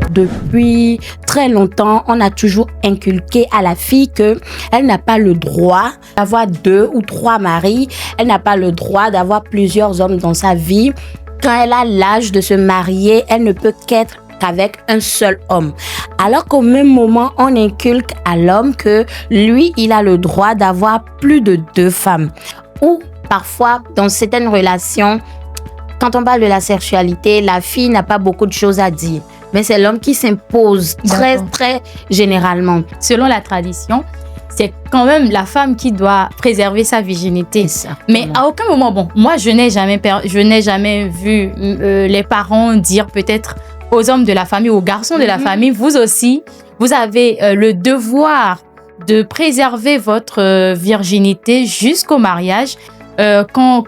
Depuis très longtemps, on a toujours inculqué à la fille qu'elle n'a pas le droit d'avoir 2 ou 3 maris, elle n'a pas le droit d'avoir plusieurs hommes dans sa vie. Quand elle a l'âge de se marier, elle ne peut qu'être qu'avec un seul homme. Alors qu'au même moment, on inculque à l'homme que lui, il a le droit d'avoir plus de 2 femmes. Ou parfois, dans certaines relations, quand on parle de la sexualité, la fille n'a pas beaucoup de choses à dire. Mais c'est l'homme qui s'impose très généralement. Selon la tradition, c'est quand même la femme qui doit préserver sa virginité. Mais à aucun moment, moi, je n'ai jamais vu les parents dire peut-être aux hommes de la famille, aux garçons de la famille, vous aussi, vous avez le devoir de préserver votre virginité jusqu'au mariage. On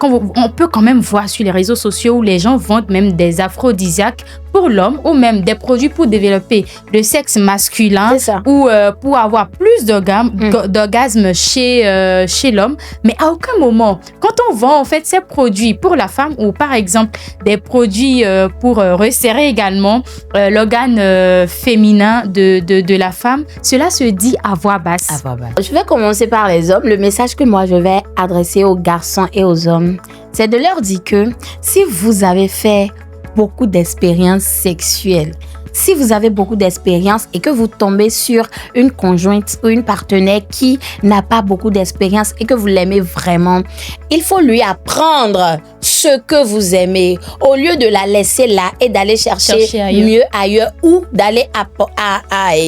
peut quand même voir sur les réseaux sociaux où les gens vendent même des aphrodisiaques pour l'homme ou même des produits pour développer le sexe masculin ou pour avoir plus d'orgasmes chez l'homme. Mais à aucun moment, quand on vend en fait ces produits pour la femme ou par exemple des produits pour resserrer également l'organe féminin de la femme, cela se dit à voix basse. Je vais commencer par les hommes. Le message que moi je vais adresser aux garçons et aux hommes, c'est de leur dire que si vous avez fait beaucoup d'expériences sexuelles, si vous avez beaucoup d'expérience et que vous tombez sur une conjointe ou une partenaire qui n'a pas beaucoup d'expérience et que vous l'aimez vraiment, il faut lui apprendre ce que vous aimez au lieu de la laisser là et d'aller chercher mieux ailleurs ou d'aller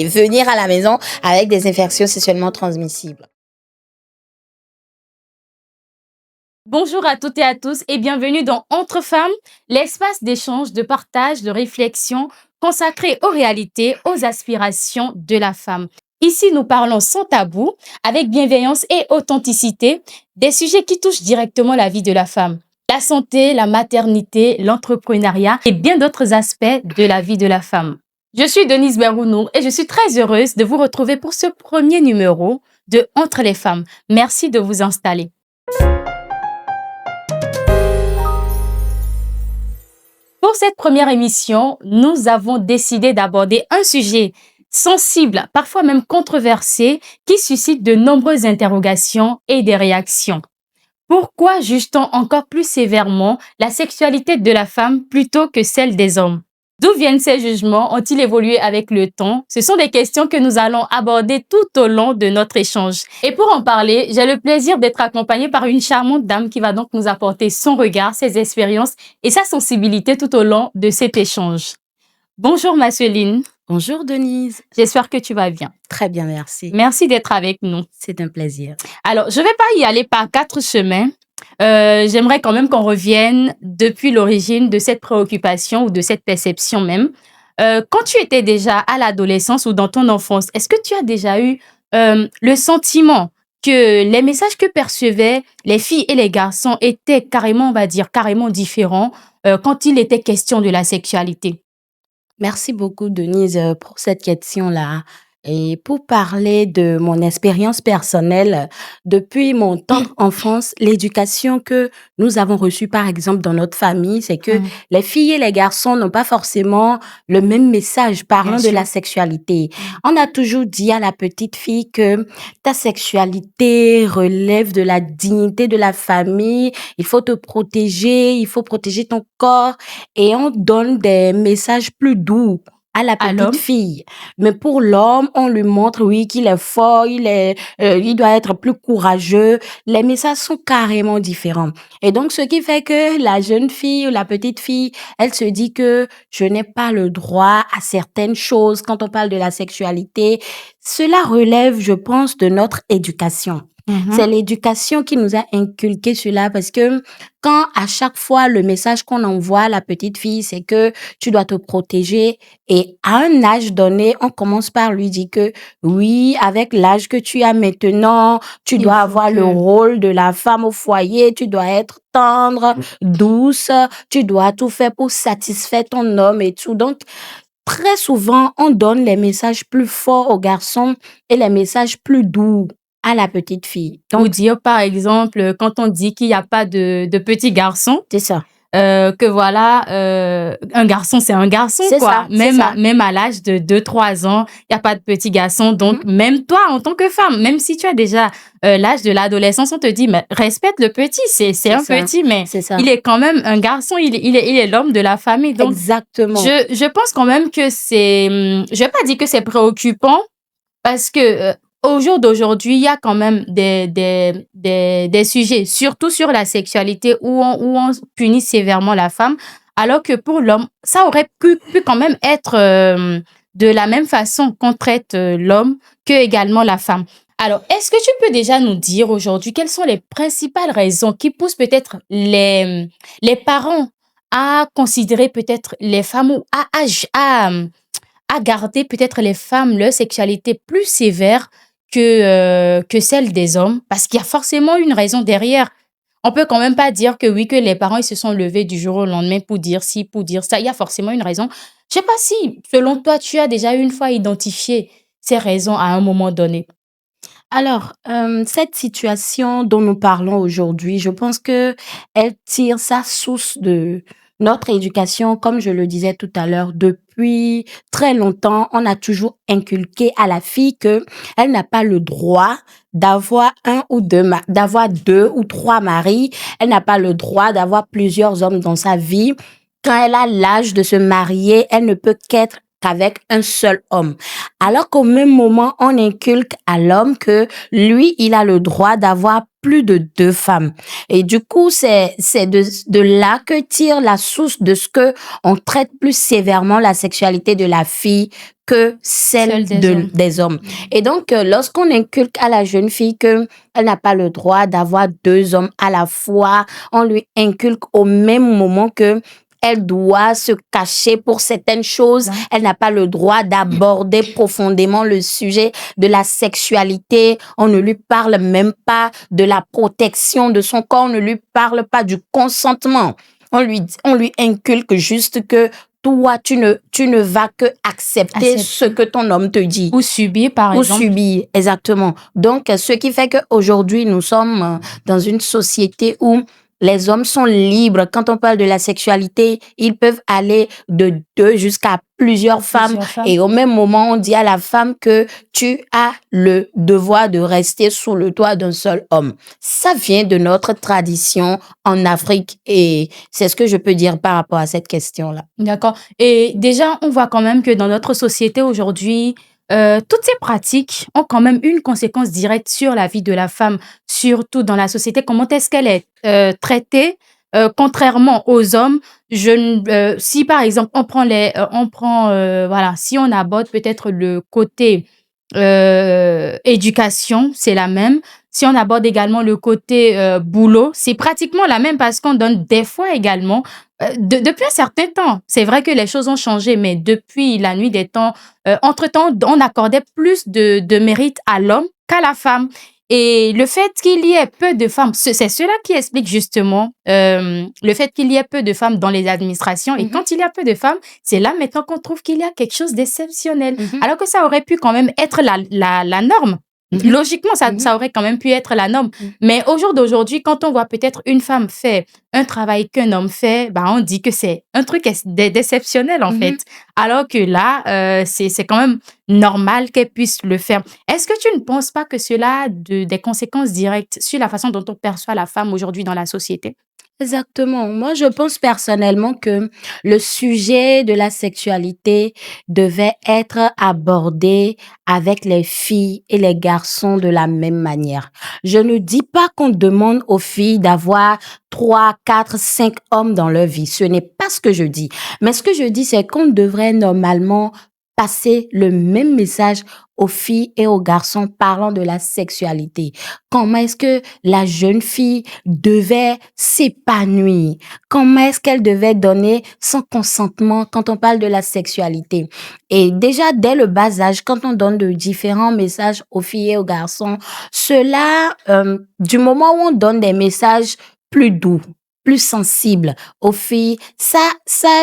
venir à la maison avec des infections sexuellement transmissibles. Bonjour à toutes et à tous et bienvenue dans Entre Femmes, l'espace d'échange, de partage, de réflexion consacré aux réalités, aux aspirations de la femme. Ici, nous parlons sans tabou, avec bienveillance et authenticité, des sujets qui touchent directement la vie de la femme. La santé, la maternité, l'entrepreneuriat et bien d'autres aspects de la vie de la femme. Je suis Denise Berounour et je suis très heureuse de vous retrouver pour ce premier numéro de Entre les femmes. Merci de vous installer. Pour cette première émission, nous avons décidé d'aborder un sujet sensible, parfois même controversé, qui suscite de nombreuses interrogations et des réactions. Pourquoi juge-t-on encore plus sévèrement la sexualité de la femme plutôt que celle des hommes? D'où viennent ces jugements? Ont-ils évolué avec le temps? Ce sont des questions que nous allons aborder tout au long de notre échange. Et pour en parler, j'ai le plaisir d'être accompagnée par une charmante dame qui va donc nous apporter son regard, ses expériences et sa sensibilité tout au long de cet échange. Bonjour Marceline. Bonjour Denise. J'espère que tu vas bien. Très bien, merci. Merci d'être avec nous. C'est un plaisir. Alors, je ne vais pas y aller par 4 chemins. J'aimerais quand même qu'on revienne depuis l'origine de cette préoccupation ou de cette perception même. Quand tu étais déjà à l'adolescence ou dans ton enfance, est-ce que tu as déjà eu le sentiment que les messages que percevaient les filles et les garçons étaient carrément, on va dire, carrément différents quand il était question de la sexualité? Merci beaucoup Denise pour cette question-là. Et pour parler de mon expérience personnelle, depuis mon tendre enfance, l'éducation que nous avons reçue, par exemple, dans notre famille, c'est que les filles et les garçons n'ont pas forcément le même message parlant de la sexualité. On a toujours dit à la petite fille que ta sexualité relève de la dignité de la famille, il faut te protéger, il faut protéger ton corps et on donne des messages plus doux à la petite fille. Mais pour l'homme, on lui montre, oui, qu'il est fort, il doit être plus courageux. Les messages sont carrément différents. Et donc, ce qui fait que la jeune fille ou la petite fille, elle se dit que je n'ai pas le droit à certaines choses quand on parle de la sexualité. Cela relève, je pense, de notre éducation. C'est l'éducation qui nous a inculqué cela parce que quand à chaque fois le message qu'on envoie à la petite fille, c'est que tu dois te protéger et à un âge donné, on commence par lui dire que oui, avec l'âge que tu as maintenant, tu dois avoir le rôle de la femme au foyer, tu dois être tendre, douce, tu dois tout faire pour satisfaire ton homme et tout. Donc, très souvent, on donne les messages plus forts aux garçons et les messages plus doux à la petite fille. Donc, dire, par exemple, quand on dit qu'il n'y a pas de petits garçons, c'est ça. que voilà, un garçon, c'est un garçon, C'est quoi. ça, c'est ça. Même à l'âge de 2 3 ans, il n'y a pas de petit garçon. Donc, même toi, en tant que femme, même si tu as déjà l'âge de l'adolescence, on te dit, mais respecte le petit, c'est un Ça, petit, mais c'est ça. il est quand même un garçon, il est l'homme de la famille. Donc, Exactement. je pense quand même que je vais pas dire que c'est préoccupant, parce que au jour d'aujourd'hui, il y a quand même des sujets, surtout sur la sexualité, où on punit sévèrement la femme, alors que pour l'homme, ça aurait pu quand même être de la même façon qu'on traite l'homme que également la femme. Alors, est-ce que tu peux déjà nous dire aujourd'hui quelles sont les principales raisons qui poussent peut-être les parents à considérer peut-être les femmes ou à garder peut-être les femmes, leur sexualité plus sévère que celle des hommes, parce qu'il y a forcément une raison derrière. On peut quand même pas dire que oui, que les parents ils se sont levés du jour au lendemain pour dire ci, pour dire ça. Il y a forcément une raison. Je sais pas si, selon toi, tu as déjà une fois identifié ces raisons à un moment donné. Alors, cette situation dont nous parlons aujourd'hui, je pense que elle tire sa source de notre éducation. Comme je le disais tout à l'heure, depuis très longtemps, on a toujours inculqué à la fille que elle n'a pas le droit d'avoir d'avoir 2 ou 3 maris. Elle n'a pas le droit d'avoir plusieurs hommes dans sa vie. Quand elle a l'âge de se marier, elle ne peut qu'être qu'avec un seul homme. Alors qu'au même moment, on inculque à l'homme que lui, il a le droit d'avoir plus de 2 femmes. Et du coup, c'est de là que tire la source de ce que on traite plus sévèrement la sexualité de la fille que celle Celle des hommes. des hommes. Et donc, lorsqu'on inculque à la jeune fille que elle n'a pas le droit d'avoir 2 hommes à la fois, on lui inculque au même moment que elle doit se cacher pour certaines choses. Ouais. Elle n'a pas le droit d'aborder profondément le sujet de la sexualité. On ne lui parle même pas de la protection de son corps. On ne lui parle pas du consentement. On lui inculque juste que toi, tu ne vas que accepter ce que ton homme te dit. Ou subir, par Ou exemple. subir, exactement. Donc, ce qui fait qu'aujourd'hui, nous sommes dans une société où les hommes sont libres. Quand on parle de la sexualité, ils peuvent aller de 2 jusqu'à plusieurs femmes. Plusieurs femmes. Et au même moment, on dit à la femme que tu as le devoir de rester sous le toit d'un seul homme. Ça vient de notre tradition en Afrique et c'est ce que je peux dire par rapport à cette question-là. D'accord. Et déjà, on voit quand même que dans notre société aujourd'hui, toutes ces pratiques ont quand même une conséquence directe sur la vie de la femme, surtout dans la société. Comment est-ce qu'elle est traitée, contrairement aux hommes? Si par exemple voilà, si on aborde peut-être le côté éducation, c'est la même. Si on aborde également le côté boulot, c'est pratiquement la même, parce qu'on donne des fois également, depuis un certain temps, c'est vrai que les choses ont changé, mais depuis la nuit des temps, entre-temps, on accordait plus de mérite à l'homme qu'à la femme. Et le fait qu'il y ait peu de femmes, c'est cela qui explique justement le fait qu'il y ait peu de femmes dans les administrations. Et quand il y a peu de femmes, c'est là maintenant qu'on trouve qu'il y a quelque chose d'exceptionnel. Alors que ça aurait pu quand même être la norme. Logiquement, ça aurait quand même pu être la norme. Mais au jour d'aujourd'hui, quand on voit peut-être une femme faire un travail qu'un homme fait, bah, on dit que c'est un truc d'exceptionnel, en fait. Alors que là, c'est quand même normal qu'elle puisse le faire. Est-ce que tu ne penses pas que cela a des conséquences directes sur la façon dont on perçoit la femme aujourd'hui dans la société? Exactement. Moi, je pense personnellement que le sujet de la sexualité devait être abordé avec les filles et les garçons de la même manière. Je ne dis pas qu'on demande aux filles d'avoir 3, 4, 5 hommes dans leur vie. Ce n'est pas ce que je dis. Mais ce que je dis, c'est qu'on devrait normalement passer le même message aux filles et aux garçons parlant de la sexualité. Comment est-ce que la jeune fille devait s'épanouir? Comment est-ce qu'elle devait donner son consentement quand on parle de la sexualité? Et déjà, dès le bas âge, quand on donne de différents messages aux filles et aux garçons, cela, du moment où on donne des messages plus doux, plus sensibles aux filles, ça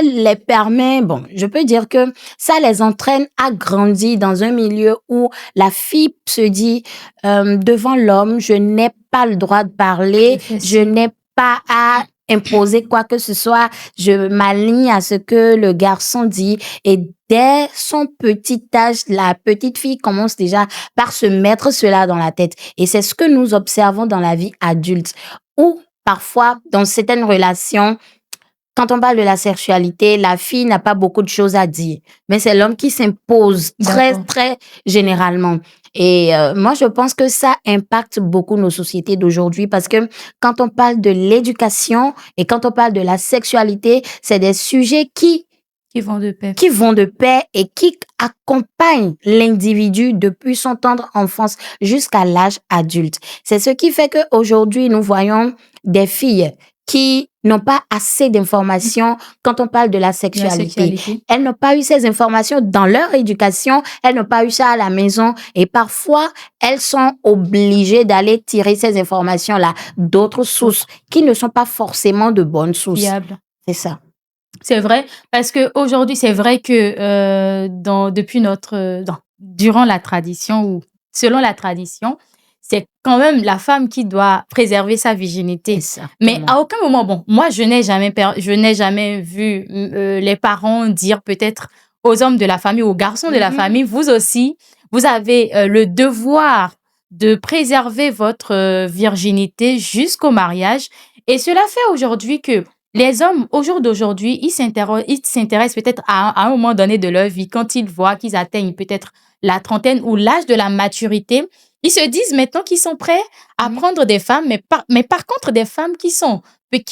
les permet, bon, je peux dire que ça les entraîne à grandir dans un milieu où la fille se dit, devant l'homme, je n'ai pas le droit de parler, je n'ai pas à imposer quoi que ce soit. Je m'aligne à ce que le garçon dit. Et dès son petit âge, la petite fille commence déjà par se mettre cela dans la tête. Et c'est ce que nous observons dans la vie adulte. Ou parfois, dans certaines relations, quand on parle de la sexualité, la fille n'a pas beaucoup de choses à dire, mais c'est l'homme qui s'impose très généralement. Et moi, je pense que ça impacte beaucoup nos sociétés d'aujourd'hui parce que quand on parle de l'éducation et quand on parle de la sexualité, c'est des sujets qui vont de pair. Qui vont de pair et qui accompagnent l'individu depuis son tendre enfance jusqu'à l'âge adulte. C'est ce qui fait qu'aujourd'hui, nous voyons des filles qui n'ont pas assez d'informations quand on parle de la sexualité. Elles n'ont pas eu ces informations dans leur éducation, elles n'ont pas eu ça à la maison et parfois, elles sont obligées d'aller tirer ces informations-là d'autres sources qui ne sont pas forcément de bonnes sources. Fiables. C'est ça. C'est vrai, parce que aujourd'hui, c'est vrai que durant la tradition ou selon la tradition, c'est quand même la femme qui doit préserver sa virginité. Mais à aucun moment, bon, moi, je n'ai jamais vu les parents dire peut-être aux hommes de la famille, aux garçons de la famille, vous aussi, vous avez le devoir de préserver votre virginité jusqu'au mariage. Et cela fait aujourd'hui que les hommes, au jour d'aujourd'hui, ils s'intéressent peut-être à un moment donné de leur vie, quand ils voient qu'ils atteignent peut-être la trentaine ou l'âge de la maturité, ils se disent maintenant qu'ils sont prêts à prendre des femmes, mais par contre des femmes qui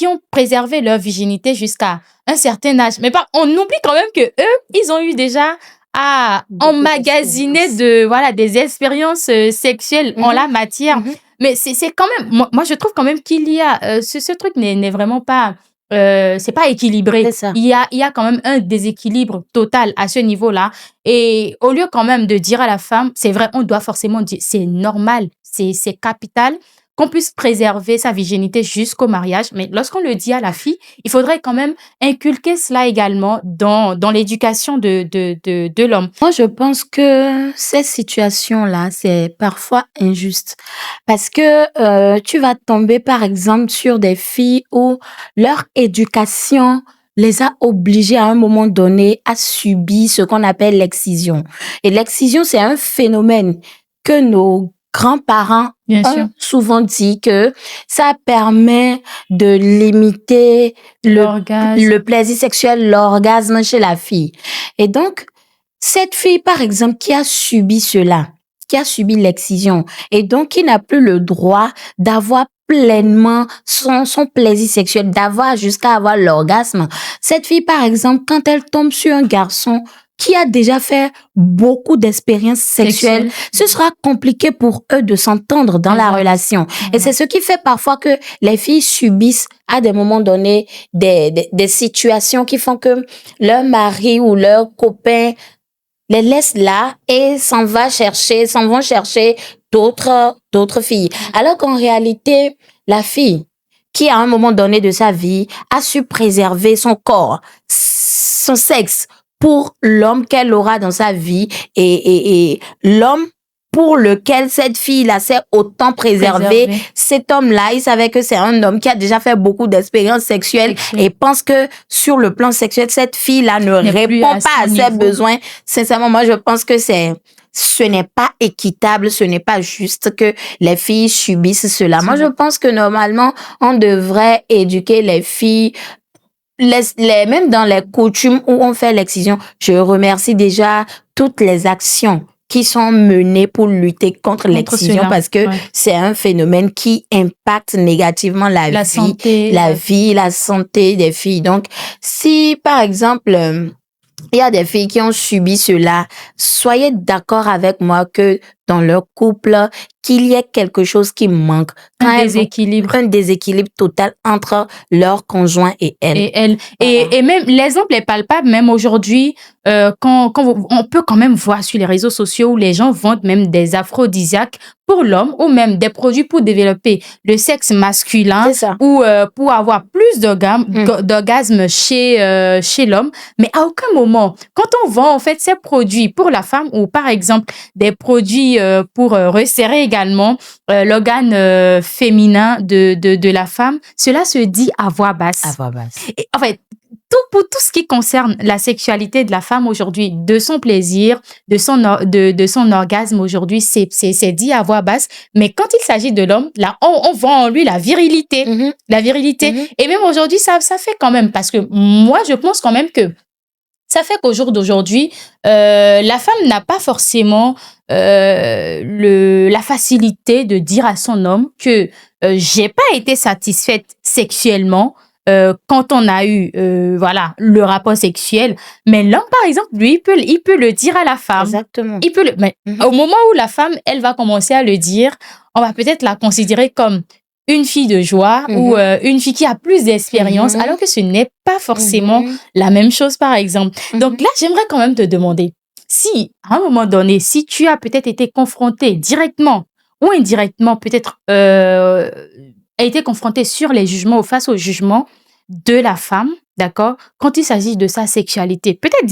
ont préservé leur virginité jusqu'à un certain âge. Mais on oublie quand même que eux, ils ont eu déjà à emmagasiner des expériences sexuelles en la matière. Mais c'est quand même, moi je trouve quand même qu'il y a, ce truc n'est vraiment pas, c'est pas équilibré. C'est ça. Il y a quand même un déséquilibre total à ce niveau-là. Et au lieu quand même de dire à la femme, c'est vrai, on doit forcément dire, c'est normal, c'est capital qu'on puisse préserver sa virginité jusqu'au mariage. Mais lorsqu'on le dit à la fille, il faudrait quand même inculquer cela également dans l'éducation de l'homme. Moi, je pense que ces situations-là, c'est parfois injuste parce que tu vas tomber, par exemple, sur des filles où leur éducation les a obligées à un moment donné à subir ce qu'on appelle l'excision. Et l'excision, c'est un phénomène que nos grands-parents ont souvent dit que ça permet de limiter le plaisir sexuel, l'orgasme chez la fille. Et donc, cette fille, par exemple, qui a subi cela, qui a subi l'excision, et donc qui n'a plus le droit d'avoir pleinement son plaisir sexuel, d'avoir jusqu'à avoir l'orgasme. Cette fille, par exemple, quand elle tombe sur un garçon qui a déjà fait beaucoup d'expériences sexuelles, ce sera compliqué pour eux de s'entendre dans la relation. Et c'est ce qui fait parfois que les filles subissent à des moments donnés des situations qui font que leur mari ou leur copain les laisse là et s'en vont chercher d'autres filles. Alors qu'en réalité, la fille qui à un moment donné de sa vie a su préserver son corps, son sexe, pour l'homme qu'elle aura dans sa vie et l'homme pour lequel cette fille-là s'est autant préservée. Cet homme-là, il savait que c'est un homme qui a déjà fait beaucoup d'expériences sexuelles et pense que sur le plan sexuel, cette fille-là ne répond pas à ses besoins. Sincèrement, moi, je pense que ce n'est pas équitable, ce n'est pas juste que les filles subissent cela. Moi, je pense que normalement, on devrait éduquer les filles même dans les coutumes où on fait l'excision. Je remercie déjà toutes les actions qui sont menées pour lutter contre l'excision parce que c'est un phénomène qui impacte négativement la santé des filles. Donc, si par exemple, il y a des filles qui ont subi cela, soyez d'accord avec moi que dans leur couple, qu'il y ait quelque chose qui manque. Un déséquilibre total entre leur conjoint et elle. Et même l'exemple est palpable, même aujourd'hui, on peut quand même voir sur les réseaux sociaux où les gens vendent même des aphrodisiaques pour l'homme ou même des produits pour développer le sexe masculin ou pour avoir plus d'orgasme chez l'homme. Mais à aucun moment, quand on vend en fait ces produits pour la femme ou par exemple des produits pour resserrer également l'organe féminin de la femme, cela se dit à voix basse. À voix basse. Et, en fait, pour tout ce qui concerne la sexualité de la femme aujourd'hui, de son plaisir, de son orgasme aujourd'hui, c'est dit à voix basse. Mais quand il s'agit de l'homme, là, on voit en lui la virilité. La virilité. Et même aujourd'hui, ça fait quand même, parce que moi, je pense quand même que ça fait qu'au jour d'aujourd'hui, la femme n'a pas forcément la facilité de dire à son homme que j'ai pas été satisfaite sexuellement quand on a eu voilà le rapport sexuel. Mais l'homme, par exemple, lui, il peut le dire à la femme. Exactement. Il peut mais au moment où la femme, elle va commencer à le dire, on va peut-être la considérer comme une fille de joie ou une fille qui a plus d'expérience, alors que ce n'est pas forcément la même chose, par exemple. Donc là, j'aimerais quand même te demander si, à un moment donné, si tu as peut-être été confrontée directement ou indirectement, peut-être a été confrontée sur les jugements ou face aux jugements de la femme, d'accord, quand il s'agit de sa sexualité. Peut-être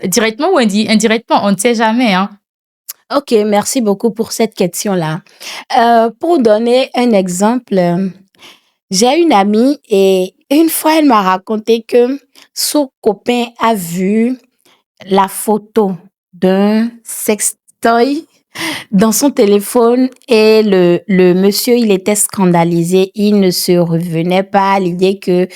directement ou indirectement, on ne sait jamais, hein. Ok, merci beaucoup pour cette question-là. Pour donner un exemple, j'ai une amie et une fois, elle m'a raconté que son copain a vu la photo d'un sextoy dans son téléphone et le monsieur, il était scandalisé. Il ne se revenait pas à l'idée que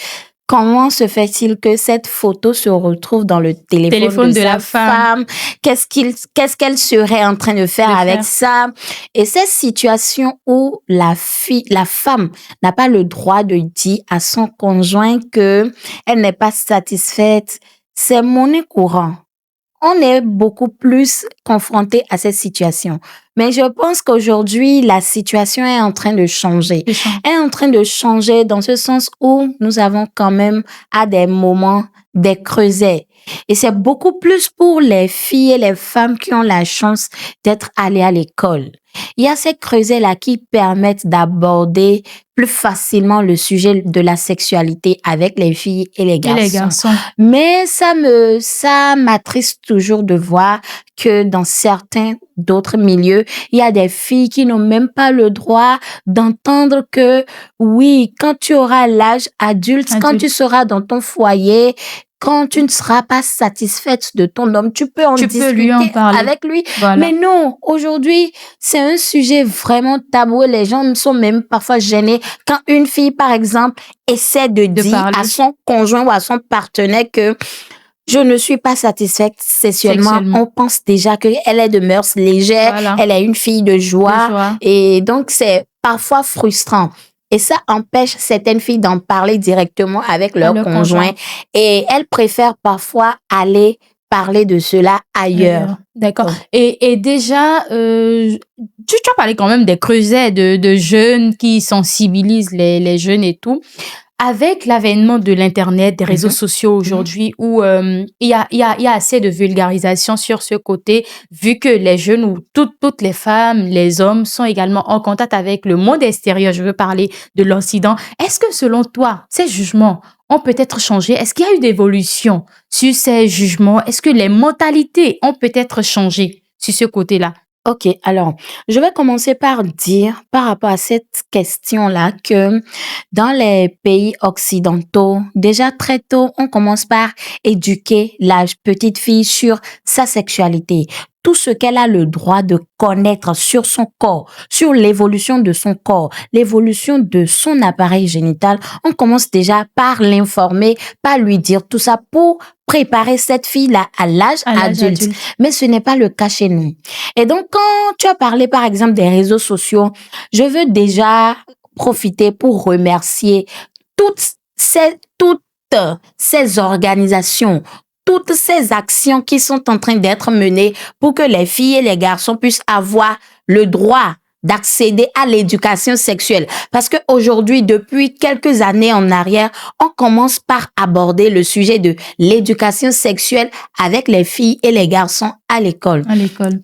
comment se fait-il que cette photo se retrouve dans le téléphone de la sa femme? Qu'est-ce qu'elle serait en train de faire avec ça? Et cette situation où la femme n'a pas le droit de dire à son conjoint que elle n'est pas satisfaite, c'est monnaie courante. On est beaucoup plus confronté à cette situation. Mais je pense qu'aujourd'hui, la situation est en train de changer. Elle est en train de changer dans ce sens où nous avons quand même, à des moments, des creusets. Et c'est beaucoup plus pour les filles et les femmes qui ont la chance d'être allées à l'école. Il y a ces creusets-là qui permettent d'aborder plus facilement le sujet de la sexualité avec les filles et les garçons. Mais ça m'attriste toujours de voir que dans certains d'autres milieux, il y a des filles qui n'ont même pas le droit d'entendre que oui, quand tu auras l'âge adulte, quand tu seras dans ton foyer, quand tu ne seras pas satisfaite de ton homme, tu peux discuter avec lui. Voilà. Mais non, aujourd'hui, c'est un sujet vraiment tabou. Les gens sont même parfois gênés quand une fille, par exemple, essaie de dire à son conjoint ou à son partenaire que je ne suis pas satisfaite sexuellement. On pense déjà qu'elle est de mœurs légères, elle est une fille de joie. Et donc, c'est parfois frustrant. Et ça empêche certaines filles d'en parler directement avec leur conjoint. Et elles préfèrent parfois aller parler de cela ailleurs. D'accord. Et déjà, tu as parlé quand même des creusets de jeunes qui sensibilisent les jeunes et tout. Avec l'avènement de l'Internet, des réseaux sociaux aujourd'hui, où il y a assez de vulgarisation sur ce côté, vu que les jeunes ou toutes les femmes, les hommes sont également en contact avec le monde extérieur. Je veux parler de l'Occident. Est-ce que selon toi, ces jugements ont peut-être changé? Est-ce qu'il y a eu d'évolution sur ces jugements? Est-ce que les mentalités ont peut-être changé sur ce côté-là? Ok, alors, je vais commencer par dire, par rapport à cette question-là, que dans les pays occidentaux, déjà très tôt, on commence par éduquer la petite fille sur sa sexualité. Tout ce qu'elle a le droit de connaître sur son corps, sur l'évolution de son corps, l'évolution de son appareil génital, on commence déjà par l'informer, par lui dire tout ça pour préparer cette fille-là à l'âge adulte. Mais ce n'est pas le cas chez nous. Et donc, quand tu as parlé, par exemple, des réseaux sociaux, je veux déjà profiter pour remercier toutes ces organisations, toutes ces actions qui sont en train d'être menées pour que les filles et les garçons puissent avoir le droit d'accéder à l'éducation sexuelle. Parce que aujourd'hui, depuis quelques années en arrière, on commence par aborder le sujet de l'éducation sexuelle avec les filles et les garçons à l'école.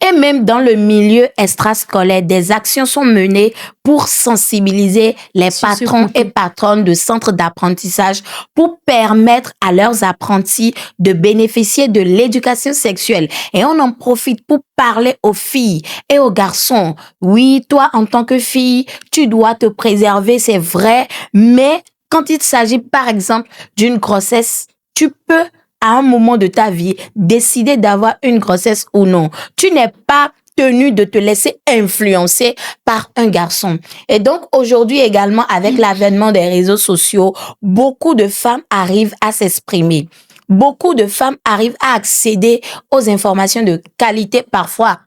Et même dans le milieu extrascolaire, des actions sont menées pour sensibiliser les patrons et patronnes de centres d'apprentissage pour permettre à leurs apprentis de bénéficier de l'éducation sexuelle. Et on en profite pour parler aux filles et aux garçons. Oui, toi, en tant que fille, tu dois te préserver, c'est vrai, mais quand il s'agit, par exemple, d'une grossesse, tu peux, à un moment de ta vie, décider d'avoir une grossesse ou non. Tu n'es pas tenu de te laisser influencer par un garçon. Et donc, aujourd'hui également, avec l'avènement des réseaux sociaux, beaucoup de femmes arrivent à s'exprimer. Beaucoup de femmes arrivent à accéder aux informations de qualité, parfois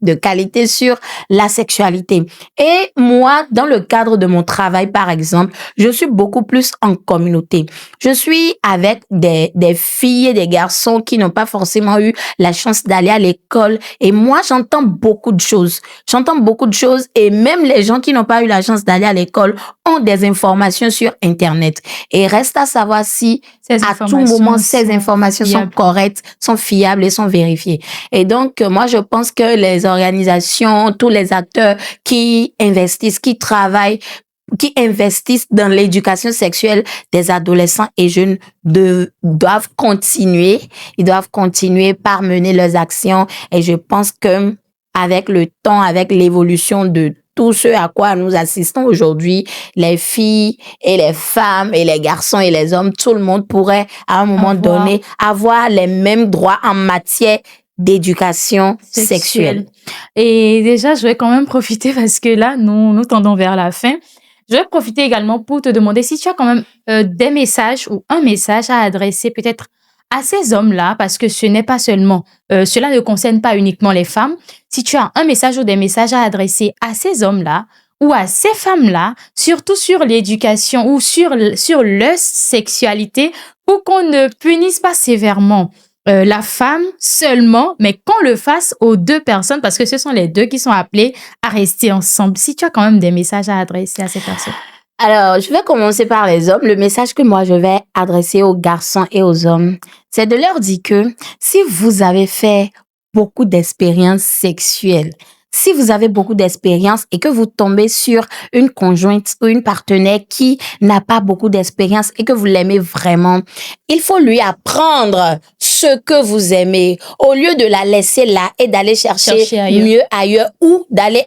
de qualité sur la sexualité. Et moi, dans le cadre de mon travail, par exemple, je suis beaucoup plus en communauté. Je suis avec des filles et des garçons qui n'ont pas forcément eu la chance d'aller à l'école. Et moi, j'entends beaucoup de choses. J'entends beaucoup de choses et même les gens qui n'ont pas eu la chance d'aller à l'école ont des informations sur Internet. Et reste à savoir si à tout moment, ces informations sont correctes, sont fiables et sont vérifiées. Et donc, moi, je pense que les organisations, tous les acteurs qui investissent, qui travaillent, qui investissent dans l'éducation sexuelle des adolescents et jeunes doivent continuer. Ils doivent continuer par mener leurs actions. Et je pense que avec le temps, avec l'évolution de tout ce à quoi nous assistons aujourd'hui, les filles et les femmes et les garçons et les hommes, tout le monde pourrait à un moment donné avoir les mêmes droits en matière d'éducation sexuelle. Et déjà, je vais quand même profiter parce que là, nous tendons vers la fin. Je vais profiter également pour te demander si tu as quand même des messages ou un message à adresser peut-être à ces hommes-là, parce que ce n'est pas seulement, cela ne concerne pas uniquement les femmes. Si tu as un message ou des messages à adresser à ces hommes-là ou à ces femmes-là, surtout sur l'éducation ou sur leur sexualité, pour qu'on ne punisse pas sévèrement la femme seulement, mais qu'on le fasse aux deux personnes, parce que ce sont les deux qui sont appelés à rester ensemble. Si tu as quand même des messages à adresser à ces personnes. Alors, je vais commencer par les hommes. Le message que moi, je vais adresser aux garçons et aux hommes, c'est de leur dire que si vous avez fait beaucoup d'expériences sexuelles, si vous avez beaucoup d'expérience et que vous tombez sur une conjointe ou une partenaire qui n'a pas beaucoup d'expérience et que vous l'aimez vraiment, il faut lui apprendre ce que vous aimez au lieu de la laisser là et d'aller chercher mieux ailleurs ou d'aller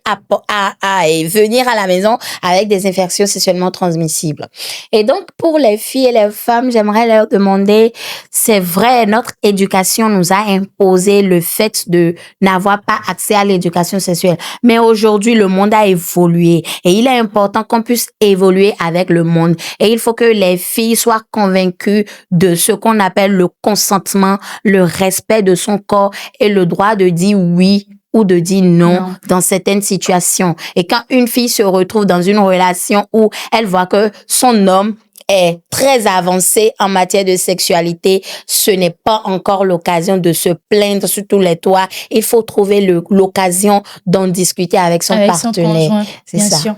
venir à la maison avec des infections sexuellement transmissibles. Et donc, pour les filles et les femmes, j'aimerais leur demander, c'est vrai, notre éducation nous a imposé le fait de n'avoir pas accès à l'éducation sexuelle. Mais aujourd'hui, le monde a évolué et il est important qu'on puisse évoluer avec le monde. Et il faut que les filles soient convaincues de ce qu'on appelle le consentement, le respect de son corps et le droit de dire oui ou de dire non dans certaines situations. Et quand une fille se retrouve dans une relation où elle voit que son homme est très avancé en matière de sexualité, ce n'est pas encore l'occasion de se plaindre sur tous les toits. Il faut trouver l'occasion d'en discuter avec son partenaire. C'est ça. Sûr.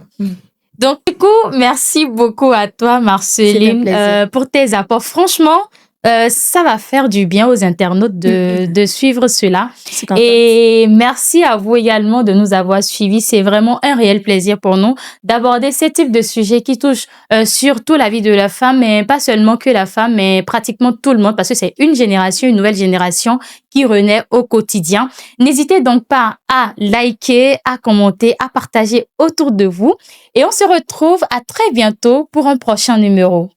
Donc, du coup, merci beaucoup à toi, Marceline, pour tes apports. Franchement, ça va faire du bien aux internautes de suivre cela. Et merci à vous également de nous avoir suivis. C'est vraiment un réel plaisir pour nous d'aborder ce type de sujet qui touche surtout la vie de la femme, mais pas seulement que la femme, mais pratiquement tout le monde, parce que c'est une nouvelle génération qui renaît au quotidien. N'hésitez donc pas à liker, à commenter, à partager autour de vous. Et on se retrouve à très bientôt pour un prochain numéro.